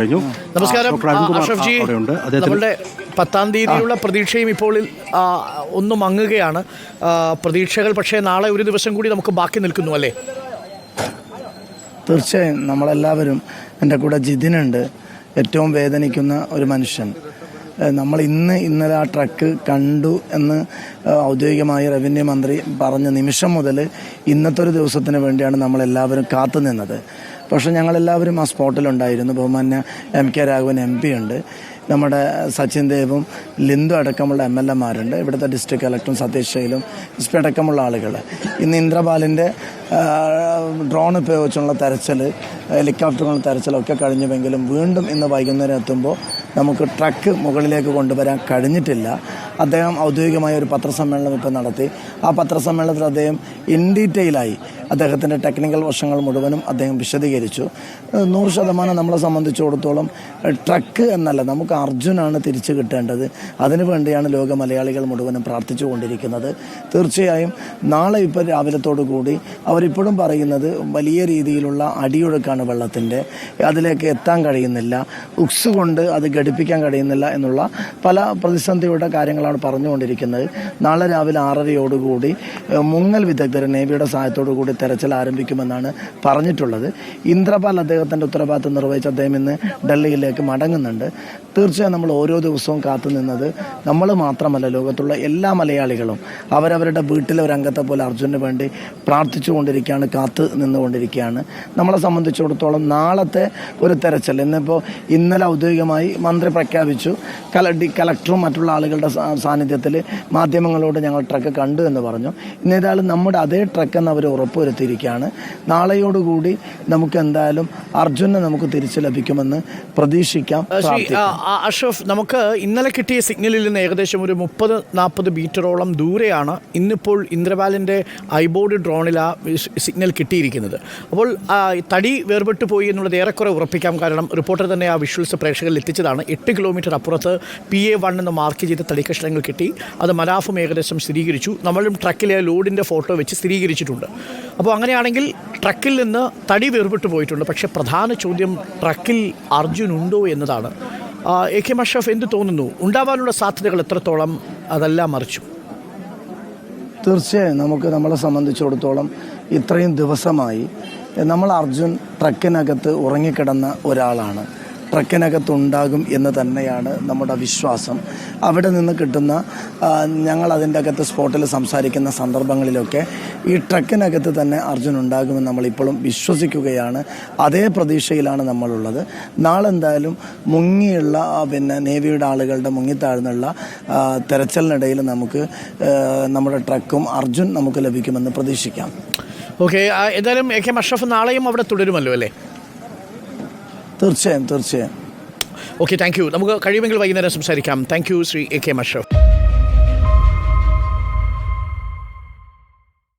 നമസ്കാരം അഷ്റഫ് ജി. നമ്മളുടെ 10-ാം തീയതിയുള്ള പ്രതീക്ഷയും ഇപ്പോൾ ഒന്ന് മങ്ങുകയാണ്. പ്രതീക്ഷകൾ പക്ഷേ നാളെ ഒരു ദിവസം കൂടി നമുക്ക് ബാക്കി നിൽക്കുന്നു അല്ലേ? തീർച്ചയായും നമ്മളെല്ലാവരും, എൻ്റെ കൂടെ ജിതിനുണ്ട്, ഏറ്റവും വേദനിക്കുന്ന ഒരു മനുഷ്യൻ. നമ്മൾ ഇന്നലെ ആ ട്രക്ക് കണ്ടു എന്ന് ഔദ്യോഗികമായി റവന്യൂ മന്ത്രി പറഞ്ഞ നിമിഷം മുതൽ ഇന്നത്തെ ഒരു ദിവസത്തിന് വേണ്ടിയാണ് നമ്മളെല്ലാവരും കാത്തുനിന്നത്. പക്ഷേ ഞങ്ങളെല്ലാവരും ആ സ്പോട്ടിലുണ്ടായിരുന്നു. ബഹുമാന്യ MK രാഘവൻ MP ഉണ്ട്, നമ്മുടെ സച്ചിൻ ദേവും ലിന്ദു അടക്കമുള്ള MLA മാരുണ്ട്, ഇവിടുത്തെ ഡിസ്ട്രിക്ട് കളക്ടറും സതീഷ് ശൈലും SP അടക്കമുള്ള ആളുകൾ. ഇന്ന് ഇന്ദ്രപാലിൻ്റെ ഡ്രോൺ ഉപയോഗിച്ചുള്ള തെരച്ചിൽ, ഹെലികോപ്റ്ററുകളുടെ തെരച്ചിലൊക്കെ കഴിഞ്ഞുവെങ്കിലും വീണ്ടും ഇന്ന് വൈകുന്നേരം എത്തുമ്പോൾ നമുക്ക് ട്രക്ക് മുകളിലേക്ക് കൊണ്ടുവരാൻ കഴിഞ്ഞിട്ടില്ല. അദ്ദേഹം ഔദ്യോഗികമായ ഒരു പത്രസമ്മേളനം ഇപ്പോൾ നടത്തി. ആ പത്രസമ്മേളനത്തിൽ അദ്ദേഹം ഇൻ ഡീറ്റെയിലായി അദ്ദേഹത്തിൻ്റെ ടെക്നിക്കൽ വശങ്ങൾ മുഴുവനും അദ്ദേഹം വിശദീകരിച്ചു. 100% നമ്മളെ സംബന്ധിച്ചിടത്തോളം ട്രക്ക് എന്നല്ല, നമുക്ക് അർജുനാണ് തിരിച്ചു കിട്ടേണ്ടത്. അതിനുവേണ്ടിയാണ് ലോക മലയാളികൾ മുഴുവനും പ്രാർത്ഥിച്ചു കൊണ്ടിരിക്കുന്നത്. തീർച്ചയായും നാളെ ഇപ്പോൾ രാവിലത്തോടു കൂടി അവരിപ്പോഴും പറയുന്നത് വലിയ രീതിയിലുള്ള അടിയൊഴുക്കാണ് വെള്ളത്തിൻ്റെ, അതിലേക്ക് എത്താൻ കഴിയുന്നില്ല, ഉക്സ് കൊണ്ട് അത് ഘടിപ്പിക്കാൻ കഴിയുന്നില്ല എന്നുള്ള പല പ്രതിസന്ധിയുടെ കാര്യങ്ങളാണ് പറഞ്ഞുകൊണ്ടിരിക്കുന്നത്. നാളെ രാവിലെ 6:30 മുങ്ങൽ വിദഗ്ധർ നേവിയുടെ സഹായത്തോടു കൂടി തെരച്ചിൽ ആരംഭിക്കുമെന്നാണ് പറഞ്ഞിട്ടുള്ളത്. ഇന്ദ്രപാൽ അദ്ദേഹത്തിൻ്റെ ഉത്തരവാദിത്വം നിർവഹിച്ച് അദ്ദേഹം ഇന്ന് ഡൽഹിയിലേക്ക് മടങ്ങുന്നുണ്ട്. തീർച്ചയായും നമ്മൾ ഓരോ ദിവസവും കാത്തുനിന്നത് നമ്മൾ മാത്രമല്ല, ലോകത്തുള്ള എല്ലാ മലയാളികളും അവരവരുടെ വീട്ടിലെ ഒരു അംഗത്തെ പോലെ അർജുനന് വേണ്ടി പ്രാർത്ഥിച്ചു കൊണ്ടിരിക്കുകയാണ്, കാത്തു നിന്നുകൊണ്ടിരിക്കുകയാണ്. നമ്മളെ സംബന്ധിച്ചിടത്തോളം നാളത്തെ ഒരു തെരച്ചിൽ ഇന്നലെ ഔദ്യോഗികമായി മന്ത്രി പ്രഖ്യാപിച്ചു. കളക്ടറും മറ്റുള്ള ആളുകളുടെ സാന്നിധ്യത്തിൽ മാധ്യമങ്ങളോട് ഞങ്ങൾ ട്രക്ക് കണ്ടു എന്ന് പറഞ്ഞു. ഇന്നേതായാലും നമ്മുടെ അതേ ട്രക്ക് എന്ന് അവർ ഉറപ്പുവരുത്തിയിരിക്കുകയാണ്. നാളെയോടുകൂടി നമുക്ക് എന്തായാലും അർജുനെ നമുക്ക് തിരിച്ചു ലഭിക്കുമെന്ന് പ്രതീക്ഷിക്കാം. അഷ്റഫ്, നമുക്ക് ഇന്നലെ കിട്ടിയ സിഗ്നലിൽ നിന്ന് ഏകദേശം ഒരു 30-40 മീറ്ററോളം ദൂരെയാണ് ഇന്നിപ്പോൾ ഇന്ദ്രപാലിൻ്റെ ഐബോർഡ് ഡ്രോണിൽ ആ സിഗ്നൽ കിട്ടിയിരിക്കുന്നത്. അപ്പോൾ തടി വേർപെട്ടു പോയി എന്നുള്ളത് ഏറെക്കുറെ ഉറപ്പിക്കാം. കാരണം റിപ്പോർട്ടർ തന്നെ ആ വിഷ്വൽസ് പ്രേക്ഷകരിൽ എത്തിച്ചതാണ്. 8 കിലോമീറ്റർ അപ്പുറത്ത് PA1 എന്ന് മാർക്ക് ചെയ്ത തടിക്കഷ്ണങ്ങൾ കിട്ടി. അത് മനാഫും ഏകദേശം സ്ഥിരീകരിച്ചു. നമ്മളും ട്രക്കിലെ ലോഡിൻ്റെ ഫോട്ടോ വെച്ച് സ്ഥിരീകരിച്ചിട്ടുണ്ട്. അപ്പോൾ അങ്ങനെയാണെങ്കിൽ ട്രക്കിൽ നിന്ന് തടി വേർപെട്ടു പോയിട്ടുണ്ട്. പക്ഷേ പ്രധാന ചോദ്യം ട്രക്കിൽ അർജുൻ ഉണ്ടോ എന്നതാണ്. AK അഷ്റഫ്, എന്ത് തോന്നുന്നു? ഉണ്ടാവാനുള്ള സാധ്യതകൾ എത്രത്തോളം അതെല്ലാം മറിച്ചു? തീർച്ചയായും നമ്മളെ സംബന്ധിച്ചിടത്തോളം ഇത്രയും ദിവസമായി അർജുൻ ട്രക്കിനകത്ത് ഉറങ്ങിക്കിടന്ന ഒരാളാണ്. ട്രക്കിനകത്തുണ്ടാകും എന്ന് തന്നെയാണ് നമ്മുടെ വിശ്വാസം. അവിടെ നിന്ന് കിട്ടുന്ന ഞങ്ങൾ അതിൻ്റെ അകത്ത് സ്പോട്ടിൽ സംസാരിക്കുന്ന സന്ദർഭങ്ങളിലൊക്കെ ഈ ട്രക്കിനകത്ത് തന്നെ അർജുൻ ഉണ്ടാകുമെന്ന് നമ്മളിപ്പോഴും വിശ്വസിക്കുകയാണ്. അതേ പ്രതീക്ഷയിലാണ് നമ്മളുള്ളത്. നാളെ എന്തായാലും മുങ്ങിയുള്ള നേവിയുടെ ആളുകളുടെ മുങ്ങിത്താഴ്ന്നുള്ള തെരച്ചിലിനിടയിൽ നമുക്ക് നമ്മുടെ ട്രക്കും അർജുൻ നമുക്ക് ലഭിക്കുമെന്ന് പ്രതീക്ഷിക്കാം. ഓക്കെ, എന്തായാലും AK അഷ്റഫ് നാളെയും അവിടെ തുടരുമല്ലോ അല്ലേ? തീർച്ചയായും. Okay, thank you. നമുക്ക് കഴിയുമെങ്കിൽ വൈകുന്നേരം സംസാരിക്കാം. Thank you Shri AK Ashraf.